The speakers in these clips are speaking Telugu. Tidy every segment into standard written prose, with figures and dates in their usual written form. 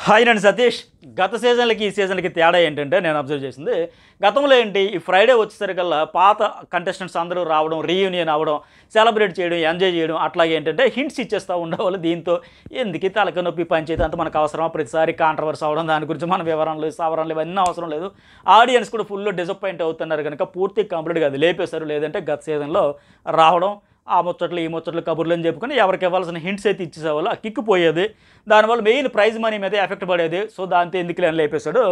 హాయ్ నేను సతీష్. గత సీజన్లకి ఈ సీజన్కి తేడా ఏంటంటే నేను అబ్జర్వ్ చేసింది, గతంలో ఏంటి ఈ ఫ్రైడే వచ్చేసరికల్లా పాత కంటెస్టెంట్స్ అందరూ రావడం, రీయూనియన్ అవ్వడం, సెలబ్రేట్ చేయడం, ఎంజాయ్ చేయడం, అట్లాగే ఏంటంటే హింట్స్ ఇచ్చేస్తూ ఉండేవాళ్ళు. దీంతో ఎందుకు తలక నొప్పి పంచేది అంత మనకు అవసరమా, ప్రతిసారి కాంట్రవర్సీ అవ్వడం, దాని గురించి మన వివరణలు సవరణలు ఇవన్నీ అవసరం లేదు. ఆడియన్స్ కూడా ఫుల్ డిసప్పాయింట్ అవుతున్నారు కనుక పూర్తి కంప్లీట్గా అది లేపేశారు. లేదంటే గత సీజన్లో రావడం, ఆ ముచ్చట్లు ఈ ముచ్చట్లు కబుర్లు అని చెప్పుకొని ఎవరికి ఇవ్వాల్సిన హింట్స్ అయితే ఇచ్చేసేవాళ్ళు. ఆ కిక్ పోయేది, దానివల్ల మెయిన్ ప్రైజ్ మనీ మీద ఎఫెక్ట్ పడేది. సో దాంతో ఎందుకు లేని లేపేశాడు.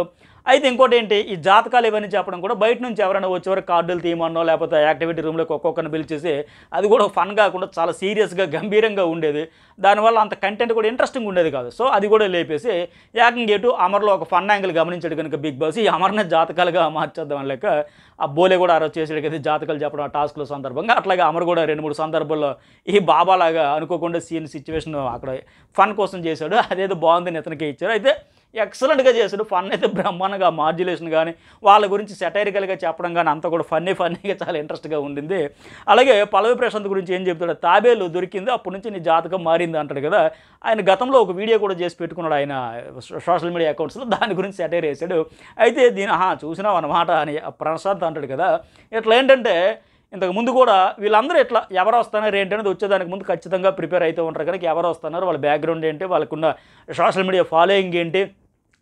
అయితే ఇంకోటి ఏంటి, ఈ జాతకాలు ఇవన్నీ చెప్పడం కూడా బయట నుంచి ఎవరైనా వచ్చేవారు కార్డులు తీయమన్నో లేకపోతే యాక్టివిటీ రూమ్లోకి ఒక్కొక్కరిని పిలిచేసి అది కూడా ఫన్ కాకుండా చాలా సీరియస్గా గంభీరంగా ఉండేది. దానివల్ల అంత కంటెంట్ కూడా ఇంట్రెస్టింగ్ ఉండేది కాదు. సో అది కూడా లేపేసి ఏకంగా ఎటు అమర్లో ఒక ఫన్ యాంగిల్ గమనించాడు కనుక బిగ్ బాస్ ఈ అమర్ని జాతకాలుగా మార్చేద్దాం అని లేక ఆ బోలే కూడా ఆ రోజు చేసాడు కదా జాతకాలు చెప్పడం ఆ టాస్క్ల సందర్భంగా. అట్లాగే అమర్ కూడా 2-3 సందర్భాల్లో ఈ బాబాలాగా అనుకోకుండా సిచ్యువేషన్ అక్కడ ఫన్ కోసం చేశాడు. అదేదో బాగుందని ఇతనికి ఇచ్చారు. అయితే ఎక్సలెంట్గా చేశాడు. ఫన్ అయితే బ్రహ్మాండంగా మాడ్యులేషన్ కానీ వాళ్ళ గురించి సెటైరికల్గా చెప్పడం కానీ అంతా కూడా ఫన్నీగా చాలా ఇంట్రెస్ట్గా ఉండింది. అలాగే పల్లవి ప్రశాంత్ గురించి ఏం చెప్తాడు, తాబేలు దొరికింది అప్పటి నుంచి నీ జాతకం మారింది అంటాడు కదా. ఆయన గతంలో ఒక వీడియో కూడా చేసి పెట్టుకున్నాడు ఆయన సోషల్ మీడియా అకౌంట్స్లో, దాని గురించి సెటైర్ వేసాడు. అయితే దీని చూసినావు అన్నమాట అని ప్రశాంత్ అంటాడు కదా. ఇట్లా ఏంటంటే ఇంతకు ముందు కూడా వీళ్ళందరూ ఇట్లా ఎవరు వస్తున్నారు ఏంటి అనేది వచ్చేదానికి ముందు ఖచ్చితంగా ప్రిపేర్ అవుతూ ఉంటారు కనుక ఎవరు వస్తున్నారు, వాళ్ళ బ్యాక్గ్రౌండ్ ఏంటి, వాళ్ళకున్న సోషల్ మీడియా ఫాలోయింగ్ ఏంటి,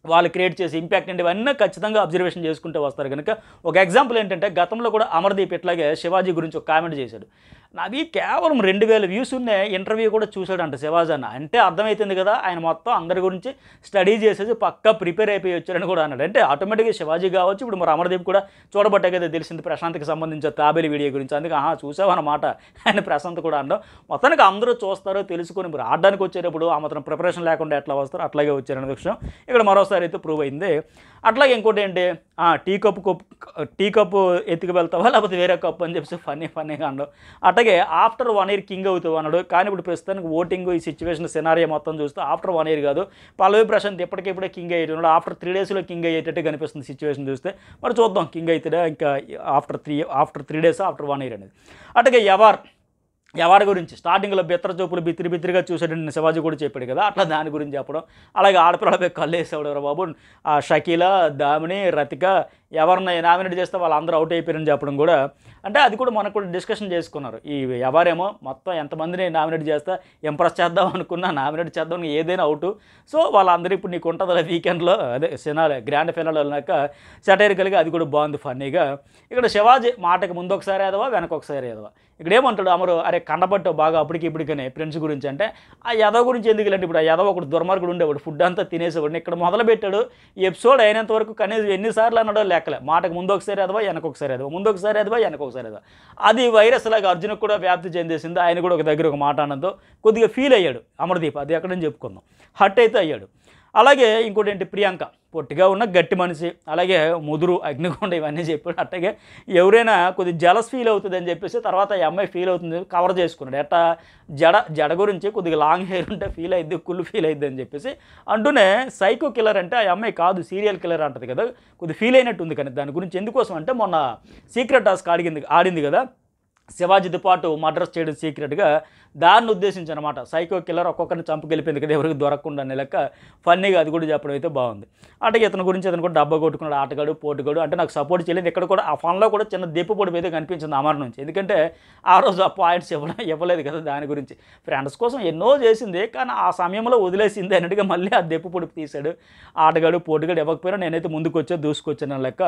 వాళ్ళు క్రియేట్ చేసే ఇంపాక్ట్ ఏంటి, ఇవన్నీ ఖచ్చితంగా అబ్జర్వేషన్ చేసుకుంటూ వస్తారు కనుక. ఒక ఎగ్జాంపుల్ ఏంటంటే గతంలో కూడా అమర్దీప్ ఇట్లాగే శివాజీ గురించి ఒక కామెంట్ చేశాడు. నాది కేవలం 2000 వ్యూస్ ఉన్న ఇంటర్వ్యూ కూడా చూశాడంట శివాజీ అన్న. అంటే అర్థమవుతుంది కదా ఆయన మొత్తం అందరి గురించి స్టడీ చేసేసి పక్కా ప్రిపేర్ అయిపోయి వచ్చాడని కూడా అన్నాడు. అంటే ఆటోమేటిక్గా శివాజీ కావచ్చు, ఇప్పుడు మరి అమర్దీప్ కూడా చూడబట్టే కదా తెలిసింది ప్రశాంత్కి సంబంధించిన తాబేలి వీడియో గురించి. అందుకే చూసావన్నమాట ఆయన ప్రశాంత్ కూడా అన్నాం. మొత్తానికి అందరూ చూస్తారో తెలుసుకొని మరి ఆడడానికి వచ్చేటప్పుడు ఆ మాత్రం ప్రిపరేషన్ లేకుండా ఎట్లా వస్తారో అట్లాగే వచ్చారనే విషయం ఇక్కడ మరోసారి అయితే ప్రూవ్ అయింది. అట్లాగే ఇంకోటి ఏంటి, టీ కప్పు ఎత్తుకు వెళ్తావా లేకపోతే వేరే కప్పు అని చెప్పేసి ఫన్నీగా అన్నాడు. అట్లాగే ఆఫ్టర్ 1 year కింగ్ అవుతావు అన్నాడు. కానీ ఇప్పుడు ప్రస్తుతానికి ఓటింగ్ ఈ సిచ్యువేషన్ సినారియో మొత్తం చూస్తే ఆఫ్టర్ 1 year కాదు, పల్లవి ప్రశాంత్ ఇప్పటికిప్పుడే కింగ్ అయ్యేటున్నాడు. ఆఫ్టర్ 3 daysలో కింగ్ అయ్యేటట్టు కనిపిస్తుంది సిచ్యువేషన్ చూస్తే. మరి చూద్దాం కింగ్ అవుతాడా ఇంకా ఆఫ్టర్ 3 days ఆఫ్టర్ 1 year అనేది. అట్లాగే ఎవరి గురించి స్టార్టింగ్లో చూపులు బిత్తిరిగా చూసాడని శివాజీ కూడా చెప్పాడు కదా, అట్లా దాని గురించి చెప్పడం. అలాగే ఆడపిల్లపై కళ్ళు వేసేవాడు బాబు, షకీలా, దామిని, రతిక ఎవరిని నామినేట్ చేస్తే వాళ్ళందరూ అవుట్ అయిపోయారని చెప్పడం కూడా. అంటే అది కూడా మనకు కూడా డిస్కషన్ చేసుకున్నారు. ఈ ఎవరేమో మొత్తం ఎంతమందిని నామినేట్ చేస్తా ఇంప్రెస్ చేద్దాం అనుకున్నా నామినేట్ చేద్దాం ఏదైనా అవుట్. సో వాళ్ళందరూ ఇప్పుడు నీకు ఉంటుంది వీకెండ్లో అదే గ్రాండ్ ఫైనల్ వెళ్ళినాక సెటైరికల్గా అది కూడా బాగుంది ఫన్నీగా. ఇక్కడ శివాజీ మాటకి ముందు ఒకసారి ఏదవా వెనక ఒకసారి ఏదవా. ఇక్కడ ఏమంటాడు అమరు, అరే కండపట్టు బాగా అప్పటికి ఇప్పటికనే ఫ్రెండ్స్ గురించి. అంటే ఆ యదవ గురించి ఎందుకు ఇలాంటి ఇప్పుడు ఆ యదవ ఒకటి దుర్మార్గుడు ఉండేవాడు, ఫుడ్ అంతా తినేసేవాడు. ఇక్కడ మొదలు పెట్టాడు ఈ ఎపిసోడ్ అయినంత వరకు కనీసం ఎన్నిసార్లు అన్నాడో లెక్కలే. మాటకు ముందు ఒకసారి ఎదవా వెనక ఒకసారి ఎదవా, ముందు ఒకసారి ఎదవా వెనక ఒకసారి ఎదవా. అది వైరస్ లాగా అర్జున్కి కూడా వ్యాప్తి చెందేసింది. ఆయన కూడా ఒక దగ్గర ఒక మాట అనడంతో కొద్దిగా ఫీల్ అయ్యాడు అమర్దీప్. అది ఎక్కడని చెప్పుకుందాం, హట్ అయితే అయ్యాడు. అలాగే ఇంకోటి ఏంటి, ప్రియాంక పొట్టిగా ఉన్న గట్టి మనిషి, అలాగే ముదురు అగ్నికొండ ఇవన్నీ చెప్పాడు. అట్లాగే ఎవరైనా కొద్దిగా జలస్ ఫీల్ అవుతుంది అని చెప్పేసి తర్వాత ఈ అమ్మాయి ఫీల్ అవుతుంది కవర్ చేసుకున్నాడు. ఎట్టా జడ గురించి కొద్దిగా లాంగ్ హెయిర్ ఉంటే ఫీల్ అయ్యిద్ది, కుళ్ళు ఫీల్ అయ్యిద్ది అని చెప్పేసి అంటూనే సైకో కిల్లర్ అంటే ఆ అమ్మాయి కాదు సీరియల్ కిల్లర్ అంటది కదా, కొద్దిగా ఫీల్ అయినట్టు ఉంది. కానీ దాని గురించి ఎందుకోసం అంటే మొన్న సీక్రెట్ టాస్క్ ఆడింది కదా శివాజీతో పాటు మర్డర్స్ చేయడం సీక్రెట్గా, దాన్ని ఉద్దేశించి అనమాట. సైకో కిల్లర్ ఒక్కొక్కరిని చంపుకెళ్ళిపోయింది కదా ఎవరికి దొరకకుండా అనే లెక్క ఫన్నీగా అది కూడా చెప్పడం అయితే బాగుంది. అట్లాగే ఇతని గురించి అతను కూడా డబ్బా కొట్టుకున్నాడు, ఆటగాడు పోటుగాడు. అంటే నాకు సపోర్ట్ చేయలేదు. ఇక్కడ కూడా ఆ ఫన్లో కూడా చిన్న దెప్పు పొడి అయితే కనిపించింది అమర్ నుంచి. ఎందుకంటే ఆ రోజు ఆ పాయింట్స్ ఇవ్వలేదు కదా దాని గురించి. ఫ్రెండ్స్ కోసం ఎన్నో చేసింది కానీ ఆ సమయంలో వదిలేసింది అన్నట్టుగా మళ్ళీ ఆ దెప్పు పొడి తీశాడు. ఆటగాడు పోటుగాడు ఇవ్వకపోయినా నేనైతే ముందుకు దూసుకొచ్చాను లెక్క.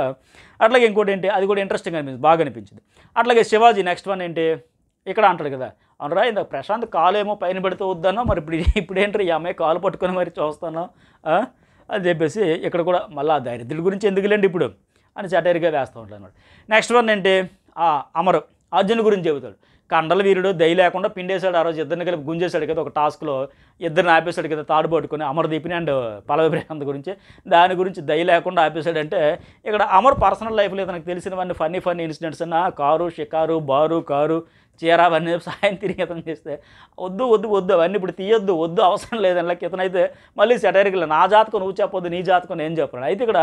అట్లాగే ఇంకోటి ఏంటి, అది కూడా ఇంట్రెస్టింగ్ అనిపించింది, బాగా అనిపించింది. అట్లాగే శివాజీ నెక్స్ట్ వన్ ఏంటి, ఇక్కడ అంటాడు కదా అవునరా ఇందాక ప్రశాంత్ కాలు ఏమో పైన పెడుతూ వద్దన్నా, మరి ఇప్పుడు ఏంటి ఈ అమ్మాయి కాలు పట్టుకొని మరి చూస్తాను అని చెప్పేసి ఇక్కడ కూడా మళ్ళీ ఆ దరిద్రుడి గురించి ఎందుకులేండి ఇప్పుడు అని సెటైర్గా వేస్తూ ఉంటాడు అనమాట. నెక్స్ట్ వన్ ఏంటి, అమరు అర్జున్ గురించి చెబుతాడు. కండల వీరుడు దయ లేకుండా పిండేశాడు. ఆ రోజు ఇద్దరిని కలిపి గుంజేశాడు కదా ఒక టాస్క్లో, ఇద్దరిని ఆపేశాడు కదా తాడు పట్టుకొని అమర్దీప్ని అండ్ పల్లవి ప్రశాంత్ గురించి. దాని గురించి దయ లేకుండా ఆపేశాడంటే ఇక్కడ అమర్ పర్సనల్ లైఫ్లో తనకు తెలిసినవన్నీ ఫన్నీ ఇన్సిడెంట్స్ అన్న కారు షికారు బారు కారు చీర అవన్నీ సాయం తిరిగి ఇతను చేస్తే వద్దు అవన్నీ ఇప్పుడు తీయొద్దు వద్దు అవసరం లేదని లెక్క ఇతనైతే మళ్ళీ సెటైరికల్ నా జాతకం నువ్వు చెప్పొద్దు నీ జాతకం నేను చెప్పను. అయితే ఇక్కడ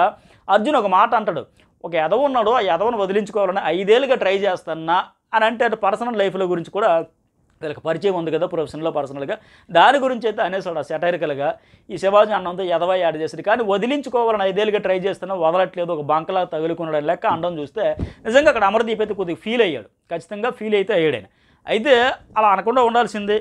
అర్జున్ ఒక మాట అంటాడు, ఒక ఎదవ ఉన్నాడు ఆ ఎదవను వదిలించుకోవాలని 5 ఏళ్ళుగా ట్రై చేస్తున్నా అని అంటే పర్సనల్ లైఫ్లో గురించి కూడా వీళ్ళకి పరిచయం ఉంది కదా పర్సనల్గా, దాని గురించి అయితే అనేసాడు ఆ సెటైరికల్గా. ఈ శివాజీ అన్నంతో ఎదవా యాడ్ చేశాడు, కానీ వదిలించుకోవాలని 5 ఏళ్ళుగా ట్రై చేస్తున్నా వదలట్లేదు, ఒక బంకలా తగులుకున్నాడు లెక్క అండం చూస్తే నిజంగా అక్కడ అమర్దీప్ అయితే కొద్దిగా ఫీల్ అయ్యాడు, ఖచ్చితంగా ఫీల్ అయితే అయ్యాడు ఆయన. అయితే అలా అనకుండా ఉండాల్సింది,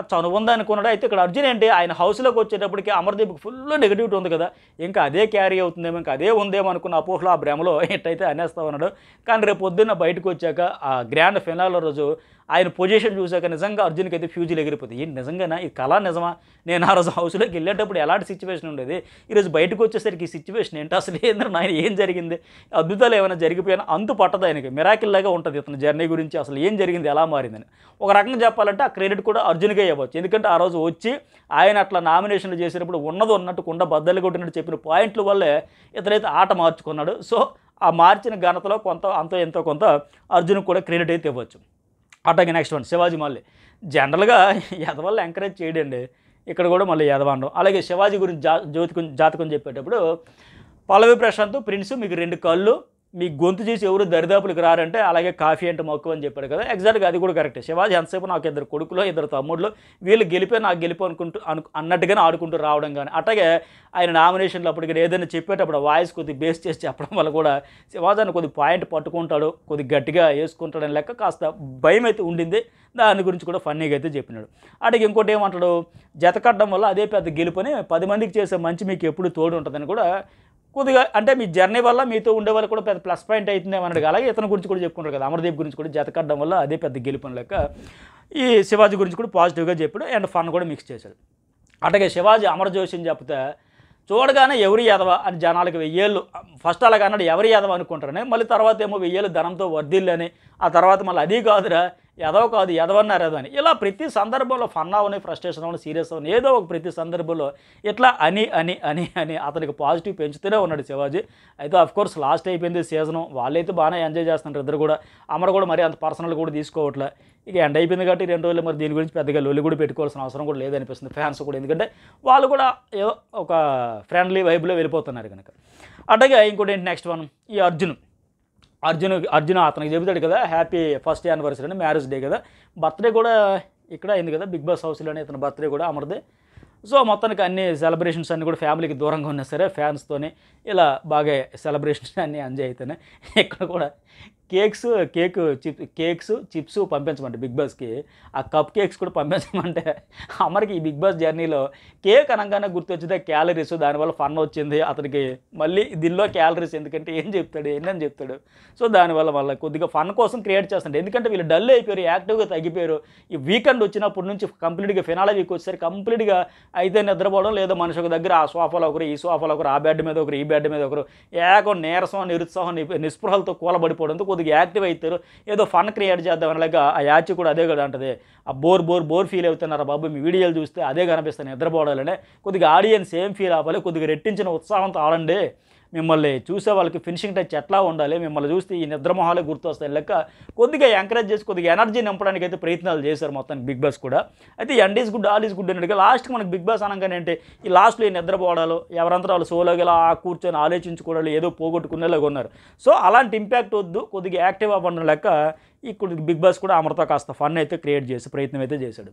అది చనువుంది అనుకున్నాడు. అయితే ఇక్కడ అర్జున్ ఏంటి, ఆయన హౌస్లోకి వచ్చేటప్పటికి అమర్దీప్కి ఫుల్ నెగిటివిటీ ఉంది కదా, ఇంకా అదే క్యారీ అవుతుందేమో, ఇంకా అదే ఉందేమో అనుకున్న అపోహలో ఆ భ్రమలో ఎట్టయితే అనేస్తా ఉన్నాడు. కానీ రేపు పొద్దున్న బయటకు వచ్చాక ఆ గ్రాండ్ ఫినాల్ రోజు ఆయన పొజిషన్ చూశాక నిజంగా అర్జున్కి అయితే ఫ్యూజులు ఎగిరిపోతుంది. ఏంటి నిజంగానా, ఇది కళ నిజమా, నేను ఆ రోజు హౌస్లోకి వెళ్ళేటప్పుడు ఎలాంటి సిచ్యువేషన్ ఉండేది, ఈరోజు బయటకు వచ్చేసరికి ఈ సిచ్యువేషన్ ఏంటి, అసలు ఏంటంటే ఆయన ఏం జరిగింది, అద్భుతాలు ఏమైనా జరిగిపోయినా అంతు పట్టదు ఆయనకి, మిరాకిల్ లాగా ఉంటుంది ఇతని జర్నీ గురించి, అసలు ఏం జరిగింది, ఎలా మారిందని. ఒక రకంగా చెప్పాలంటే ఆ క్రెడిట్ కూడా అర్జున్కే ఇవ్వచ్చు, ఎందుకంటే ఆ రోజు వచ్చి ఆయన అట్లా నామినేషన్లు చేసినప్పుడు ఉన్నది ఉన్నట్టు కుండ బద్దలు కొట్టినట్టు చెప్పిన పాయింట్ల వల్లే ఇతనైతే ఆట మార్చుకున్నాడు. సో ఆ మార్చిన ఘనతలో కొంత అంతో ఎంతో కొంత అర్జున్కి కూడా క్రెడిట్ అయితే ఇవ్వచ్చు. అట్లాగే నెక్స్ట్ వన్ శివాజీ మళ్ళీ జనరల్గా ఎదవల్ల ఎంకరేజ్ చేయడండి, ఇక్కడ కూడా మళ్ళీ ఎదవడం. అలాగే శివాజీ గురించి జాతకం చెప్పేటప్పుడు పల్లవి ప్రశాంత్ ప్రిన్స్ మీకు 2 కళ్ళు, మీ గొంతు చేసి ఎవరు దరిదాపులకు రారంటే అలాగే కాఫీ అంటే మక్కువ అని చెప్పాడు కదా, ఎగ్జాక్ట్గా అది కూడా కరెక్టే. శివాజీ ఎంతసేపు నాకు 2 కొడుకులు 2 తమ్ముళ్ళు, వీళ్ళు గెలిపే నాకు గెలిపి అన్నట్టుగానే ఆడుకుంటూ రావడం కానీ, అట్లాగే ఆయన నామినేషన్లు అప్పటికి ఏదైనా చెప్పేటప్పుడు వాయిస్ కొద్దిగా బేస్ చేసి చెప్పడం వల్ల కూడా శివాజీని కొద్ది పాయింట్ పట్టుకుంటాడు, కొద్ది గట్టిగా వేసుకుంటాడని లెక్క కాస్త భయం అయితే ఉండింది. దాని గురించి కూడా ఫన్నీగా అయితే చెప్పినాడు. అడిగి ఇంకోటి ఏమంటాడు, జతకట్టడం వల్ల అదే పెద్ద గెలుపని, 10 మందికి చేసే మంచి మీకు ఎప్పుడు తోడు ఉంటుందని కూడా కొద్దిగా, అంటే మీ జర్నీ వల్ల మీతో ఉండే వాళ్ళు కూడా పెద్ద ప్లస్ పాయింట్ అవుతుందేమో అన్నాడు. అలాగే ఇతని గురించి కూడా చెప్పుకుంటారు కదా, అమర్దీప్ గురించి కూడా జతకట్టడం వల్ల అదే పెద్ద గెలుపని లెక్క ఈ శివాజీ గురించి కూడా పాజిటివ్గా చెప్పాడు, అండ్ ఫన్ కూడా మిక్స్ చేశాడు. అట్లాగే శివాజీ అమర జోషిని చెప్తే చూడగానే ఎవరి యాదవ అని జనాలకు 1000 ఏళ్ళు ఫస్ట్ అలాగ అన్నాడు, ఎవరి యాదవ అనుకుంటారని, మళ్ళీ తర్వాత ఏమో 1000 ఏళ్ళు ధనంతో వర్ధిల్లని, ఆ తర్వాత మళ్ళీ అది కాదురా ఎదవ కాదు ఎదవన్నారు ఎదవ అని, ఇలా ప్రతి సందర్భంలో ఫన్ అవని, ఫ్రస్ట్రేషన్ అవని, సీరియస్ అవని, ఏదో ఒక ప్రతి సందర్భంలో ఇట్లా అని అని అని అని అతనికి పాజిటివ్ పెంచుతూనే ఉన్నాడు శివాజీ. అయితే అఫ్కోర్స్ లాస్ట్ అయిపోయింది సీజను, వాళ్ళైతే బాగానే ఎంజాయ్ చేస్తున్నారు ఇద్దరు కూడా, అమర కూడా మరి అంత పర్సనల్ కూడా తీసుకోవట్లే, ఇక ఎండ్ అయిపోయింది కాబట్టి 2 రోజులు మరి దీని గురించి పెద్దగా లొల్లి కూడా పెట్టుకోవాల్సిన అవసరం కూడా లేదనిపిస్తుంది ఫ్యాన్స్ కూడా, ఎందుకంటే వాళ్ళు కూడా ఏదో ఒక ఫ్రెండ్లీ వైబ్లో వెళ్ళిపోతున్నారు కనుక. అట్లాగే ఇంకోటి ఏంటి నెక్స్ట్ వన్, ఈ అర్జున్ అతనికి చెబుతాడు కదా హ్యాపీ ఫస్ట్ యానివర్సరీ అని, మ్యారేజ్ డే కదా, బర్త్డే కూడా ఇక్కడ అయింది కదా బిగ్ బాస్ హౌస్లోనే ఇతని బర్త్డే కూడా అమర్దే. సో మొత్తానికి అన్ని సెలబ్రేషన్స్ అన్నీ కూడా ఫ్యామిలీకి దూరంగా ఉన్నా సరే ఫ్యాన్స్తోనే ఇలా బాగా సెలబ్రేషన్స్ అన్నీ ఎంజాయ్ అవుతాయి. ఇక్కడ కూడా కేక్స్ చిప్స్ పంపించమంటే బిగ్ బాస్కి, ఆ కప్ కేక్స్ కూడా పంపించమంటే అమర్కి ఈ బిగ్ బాస్ జర్నీలో కేక్ అనగానే గుర్తొచ్చింది క్యాలరీస్, దానివల్ల ఫన్ వచ్చింది అతనికి, మళ్ళీ దీనిలో క్యాలరీస్ ఎందుకంటే ఏం చెప్తాడు ఎన్నని చెప్తాడు, సో దానివల్ల మళ్ళీ కొద్దిగా ఫన్ కోసం క్రియేట్ చేస్తాడు, ఎందుకంటే వీళ్ళు డల్ అయిపోయారు, యాక్టివ్గా తగ్గిపోయారు. ఈ వీకెండ్ వచ్చినప్పటి నుంచి కంప్లీట్గా ఫినాలే వీక్ వచ్చేసరి కంప్లీట్గా అయితే నిద్రపోవడం, లేదా మనిషి ఒక దగ్గర ఆ సోఫాలో ఒకరు, ఈ సోఫాలో ఒకరు, ఆ బెడ్ మీద ఒకరు, ఈ బెడ్ మీద ఒకరు, ఏకం నీరసం నిరుత్సాహం నిస్పృహలతో కూలబడిపోవడంతో కొద్దిగా యాక్టివ్ అవుతారు, ఏదో ఫన్ క్రియేట్ చేద్దామని లాగా ఆ యాచ్ కూడా అదే కూడా అంటది, ఆ బోర్ ఫీల్ అవుతున్నారు బాబు మీ వీడియోలు చూస్తే అదే కనిపిస్తాను నిద్రపోవాలనే, కొద్దిగా ఆడియన్స్ ఏం ఫీల్ అవ్వాలి, కొద్దిగా రెట్టించిన ఉత్సాహంతో ఆడండి, మిమ్మల్ని చూసే వాళ్ళకి ఫినిషింగ్ టచ్ ఎట్లా ఉండాలి, మిమ్మల్ని చూస్తే ఈ నిద్రమొహాలే గుర్తొస్తాయి లెక్క కొద్దిగా ఎంకరేజ్ చేసి కొద్దిగా ఎనర్జీ నింపడానికి అయితే ప్రయత్నాలు చేశారు మొత్తానికి బిగ్ బాస్ కూడా. అయితే end is good all is good అన్నట్టుగా లాస్ట్కి మనకి బిగ్ బాస్ అనగానే ఏంటి ఈ లాస్ట్లో ఈ నిద్రపోవడాలు, ఎవరంతా వాళ్ళు సోలోగా ఇలా కూర్చొని ఆలోచించుకోవడాలు, ఏదో పోగొట్టుకునేలాగా ఉన్నారు. సో అలాంటి ఇంపాక్ట్ వద్దు, కొద్దిగా యాక్టివ్ అవ్వడం లెక్క ఇప్పుడు బిగ్ బాస్ కూడా అమర్తో కాస్త ఫన్ అయితే క్రియేట్ చేసి ప్రయత్నం అయితే చేశాడు.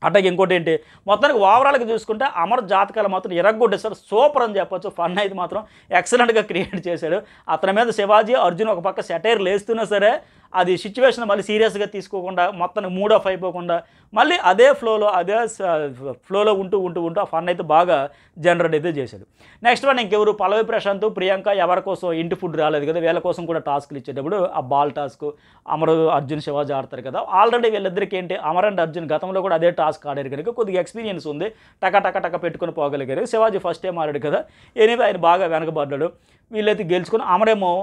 అట్లాగే ఇంకోటి ఏంటి మొత్తానికి ఓవరాల్గా చూసుకుంటే అమర్ జాతకాలు మాత్రం ఇరగ్గొట్టేశాడు, సూపర్ అని చెప్పొచ్చు, ఫన్ అయితే మాత్రం ఎక్సలెంట్గా క్రియేట్ చేశాడు. అతని మీద శివాజీ అర్జున్ ఒక పక్క సెటైర్ లేస్తున్నా సరే అది సిచ్యువేషన్ మళ్ళీ సీరియస్గా తీసుకోకుండా మొత్తానికి మూడ్ ఆఫ్ అయిపోకుండా మళ్ళీ అదే ఫ్లోలో ఉంటూ ఆ ఫన్ అయితే బాగా జనరేట్ అయితే చేశాడు. నెక్స్ట్ వన్ ఇంకెవరు, పల్లవి ప్రశాంత్ ప్రియాంక ఎవరి కోసం ఇంటి ఫుడ్ రాలేదు కదా, వీళ్ళ కోసం కూడా టాస్క్లు ఇచ్చేటప్పుడు ఆ బాల్ టాస్క్ అమర్ అర్జున్ శివాజీ ఆడతారు కదా, ఆల్రెడీ వీళ్ళిద్దరికి ఏంటి అమర్ అండ్ అర్జున్ గతంలో కూడా అదే టాస్క్ ఆడారు కనుక కొద్దిగా ఎక్స్పీరియన్స్ ఉంది, టక పెట్టుకుని పోగలిగారు. శివాజీ ఫస్ట్ టైం ఆడాడు కదా, ఎనీవే ఆయన బాగా వెనకబడ్డాడు, వీళ్ళైతే గెలుచుకుని అమరేమో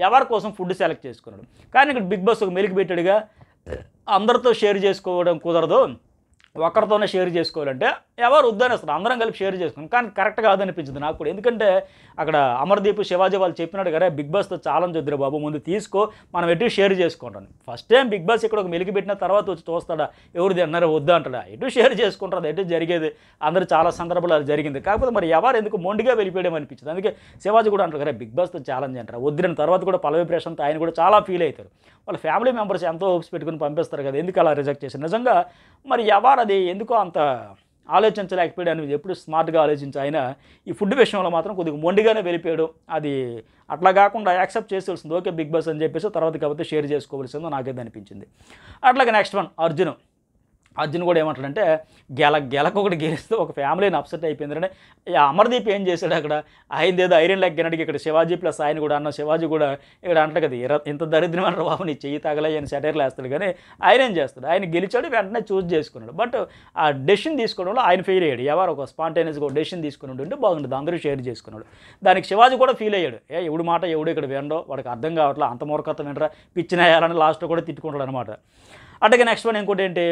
ఎవరి కోసం ఫుడ్ సెలెక్ట్ చేసుకున్నాడు. కానీ ఇక్కడ బిగ్ బాస్ ఒక మెలికి పెట్టాడుగా, అందరితో షేర్ చేసుకోవడం కుదరదు, ఒకరితోనే షేర్ చేసుకోవాలంటే ఎవరు వద్దనేస్తారు, అందరం కలిపి షేర్ చేసుకున్నాం. కానీ కరెక్ట్ కాదనిపించింది నాకు కూడా. ఎందుకంటే అక్కడ అమర్దీప్, శివాజీ వాళ్ళు చెప్పినాడు కదా, బిగ్ బాస్తో ఛాలెంజ్ వద్దురా బాబు, ముందు తీసుకో, మనం ఎటు షేర్ చేసుకుంటాను. ఫస్ట్ టైం బిగ్ బాస్ ఇక్కడ ఒక మెలికి పెట్టిన తర్వాత వచ్చి చూస్తాడా, ఎవరు తిన్నారో వద్దా అంటాడా, ఎటు షేర్ చేసుకుంటారు, ఎటు జరిగేది. అందరూ చాలా సందర్భాలు అది జరిగింది. కాకపోతే మరి ఎవరు ఎందుకు మొండిగా వెళ్ళిపోయడం అనిపించింది. అందుకే శివాజీ కూడా అంటారు కదా, బిగ్ బాస్తో ఛాలెంజ్ అంటారు. వద్దిన తర్వాత కూడా పల్లవి ప్రశాంత్ ఆయన కూడా చాలా ఫీల్ అవుతారు. వాళ్ళ ఫ్యామిలీ మెంబర్స్ ఎంతో హోప్స్ పెట్టుకుని పంపిస్తారు కదా, ఎందుకు అలా రిజెక్ట్ చేశారు. నిజంగా మరి ఎవరు అది ఎందుకో అంత ఆలోచించలేకపోయాడు అని ఎప్పుడు స్మార్ట్గా ఆలోచించి ఆయన ఈ ఫుడ్ విషయంలో మాత్రం కొద్దిగా మొండిగానే వెళ్ళిపోయాడు. అది అట్లా కాకుండా యాక్సెప్ట్ చేసేవలసింది, ఓకే బిగ్ బాస్ అని చెప్పేసి తర్వాత కాకపోతే షేర్ చేసుకోవాల్సిందో నాకైతే అనిపించింది. అట్లాగే నెక్స్ట్ వన్ అర్జున్ కూడా ఏమంటాడంటే గెలకొకటి గెలిస్తే ఒక ఫ్యామిలీని అప్సెట్ అయిపోయిందంటే అమర్దీప్ ఏం చేశాడు అక్కడ, ఆయన ఏదో ఐరన్ లెగ్ గనడికి ఇక్కడ శివాజీ ప్లస్ ఆయన కూడా అన్న శివాజీ కూడా ఇక్కడ అంటే కదా ఇంత దరిద్రం అంటారు బాబు, నీ చెయ్యి తగలయ్యి అని సెటైర్లు వేస్తాడు. కానీ ఆయన ఏం చేస్తాడు, ఆయన గెలిచాడు, వెంటనే చూస్ చేసుకున్నాడు. బట్ ఆ డెసిషన్ తీసుకోవడంలో ఆయన ఫెయిల్ అయ్యాడు. ఎవరు ఒక స్పాంటేనియస్గా ఒక డెసిషన్ తీసుకుని ఉంటే బాగుంటుంది, అందరూ షేర్ చేసుకున్నాడు. దానికి శివాజీ కూడా ఫీల్ అయ్యాడు, ఎవడు మాట ఎవడు ఇక్కడ వినడో, వాడికి అర్థం కావట్లేదు, అంత మూర్ఖత్వం వినరా, పిచ్చిన వేయాలని లాస్ట్లో కూడా తిట్టుకుంటాడు అనమాట. అట్లాగే నెక్స్ట్ వన్ ఇంకోటి ఏంటి,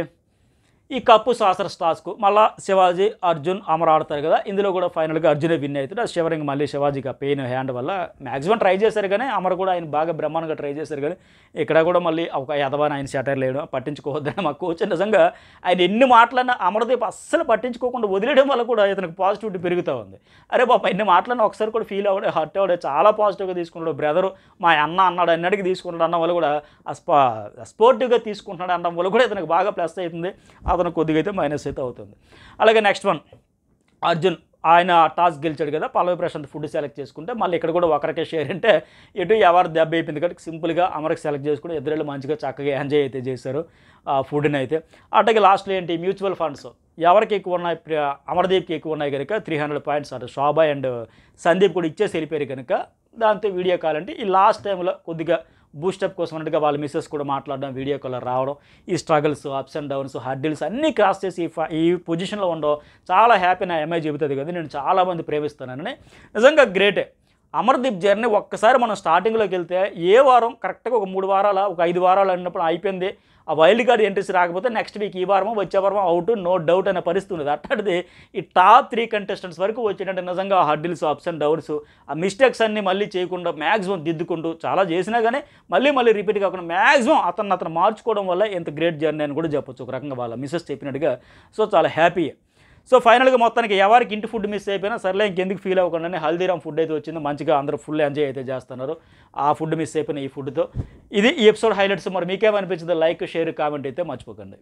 ఈ కప్పు సాసర్స్ టాస్క్ మళ్ళీ శివాజీ అర్జున్ అమర్ ఆడతారు కదా, ఇందులో కూడా ఫైనల్గా అర్జునే విన్ అవుతాడు. అది శివరింగ్ మళ్ళీ శివాజీకి ఆ పెయిన్ హ్యాండ్ వల్ల మ్యాక్సిమం ట్రై చేశారు, కానీ అమర్ కూడా ఆయన బాగా బ్రహ్మాండంగా ట్రై చేశారు. కానీ ఇక్కడ కూడా మళ్ళీ ఒక యదవాని ఆయన సెటర్ లేయడం, పట్టించుకోవద్దని మా కోచ్ నిజంగా ఆయన ఎన్ని మాటలన్నా అమర్దీప్ అస్సలు పట్టించుకోకుండా వదిలేయడం వల్ల కూడా ఇతనికి పాజిటివిటీ పెరుగుతూ ఉంది. అరే బాబా ఎన్ని మాటలన్నా ఒకసారి కూడా ఫీల్ అవ్వడే, హర్ట్ అవ్వడే, చాలా పాజిటివ్గా తీసుకున్నాడు. బ్రదరు మా అన్న అన్నాడు అన్నడికి తీసుకుంటాడు అన్న వల్ల కూడా స్పోర్టివ్గా తీసుకుంటున్నాడు అనడం వల్ల కూడా ఇతనికి బాగా ప్లస్ అవుతుంది, అతను కొద్దిగా అయితే మైనస్ అయితే అవుతుంది. అలాగే నెక్స్ట్ వన్ అర్జున్, ఆయన టాస్క్ గెలిచాడు కదా, పల్లవి ప్రశాంత్ ఫుడ్ సెలెక్ట్ చేసుకుంటే మళ్ళీ ఇక్కడ కూడా ఒకరికే షేర్ అంటే ఎటు ఎవరు దెబ్బ అయిపోయింది కాబట్టి సింపుల్గా అమర్కి సెలెక్ట్ చేసుకుని ఇద్దరు మంచిగా చక్కగా ఎంజాయ్ అయితే చేశారు ఆ ఫుడ్ని అయితే. అట్లాగే లాస్ట్లో ఏంటి మ్యూచువల్ ఫండ్స్ ఎవరికి ఎక్కువ ఉన్నాయి, అమర్దీప్కి ఎక్కువ ఉన్నాయి కనుక 300 పాయింట్స్ అంటే శోభా అండ్ సందీప్ కూడా ఇచ్చేసి వెళ్ళిపోయారు కనుక దాంతో వీడియో కాల్ అంటే ఈ లాస్ట్ టైంలో కొద్దిగా బూస్టప్ కోసం అన్నట్టుగా వాళ్ళ మిస్సెస్ కూడా మాట్లాడడం, వీడియో కాల్ రావడం, ఈ struggles ups and downs hurdles అన్నీ క్రాస్ చేసి ఈ పొజిషన్లో ఉండడం చాలా హ్యాపీ. నా అమ్మాయి చెబుతుంది కదా, నేను చాలామంది ప్రేమిస్తానని. నిజంగా గ్రేటే అమర్దీప్ జర్నీ. ఒక్కసారి మనం స్టార్టింగ్లోకి వెళ్తే ఏ వారం కరెక్ట్గా ఒక 3 వారాల ఒక 5 వారాలు అన్నప్పుడు అయిపోయింది, ఆ వైల్డ్ కార్డ్ ఎంట్రీస్ రాకపోతే నెక్స్ట్ వీక్ ఈ వారమో వచ్చే వారమో అవుట్ నో డౌట్ అనే పరిస్థితి ఉండేది. అట్లాంటిది ఈ టాప్ 3 కంటెస్టెంట్స్ వరకు వచ్చేటంటే నిజంగా హర్డిల్స్ అప్స్ అండ్ డౌన్స్ ఆ మిస్టేక్స్ అన్నీ మళ్ళీ చేయకుండా మ్యాక్సిమం దిద్దుకుంటూ చాలా చేసినా కానీ మళ్ళీ రిపీట్ కాకుండా మ్యాక్సిమం అతను మార్చుకోవడం వల్ల ఎంత గ్రేట్ జర్నీ అని కూడా చెప్పొచ్చు ఒక రకంగా వాళ్ళ మిస్సెస్ చెప్పినట్టుగా. సో చాలా హ్యాపీ. సో ఫైనల్గా మొత్తానికి ఎవరికి ఇంటి ఫుడ్ మిస్ అయిపోయినా సర్లే ఇంకెందుకు ఫీల్ అవ్వకుండానే హల్దీరామ్ ఫుడ్ అయితే వచ్చింది, మంచిగా అందరూ ఫుల్ ఎంజాయ్ అయితే చేస్తున్నారు ఆ ఫుడ్ మిస్ అయిపోయిన ఈ ఫుడ్తో. ఇది ఈ ఎపిసోడ్ హైలైట్స్. మరి మీకేమనిపించిందో లైక్ షేర్ కామెంట్ అయితే మర్చిపోకండి.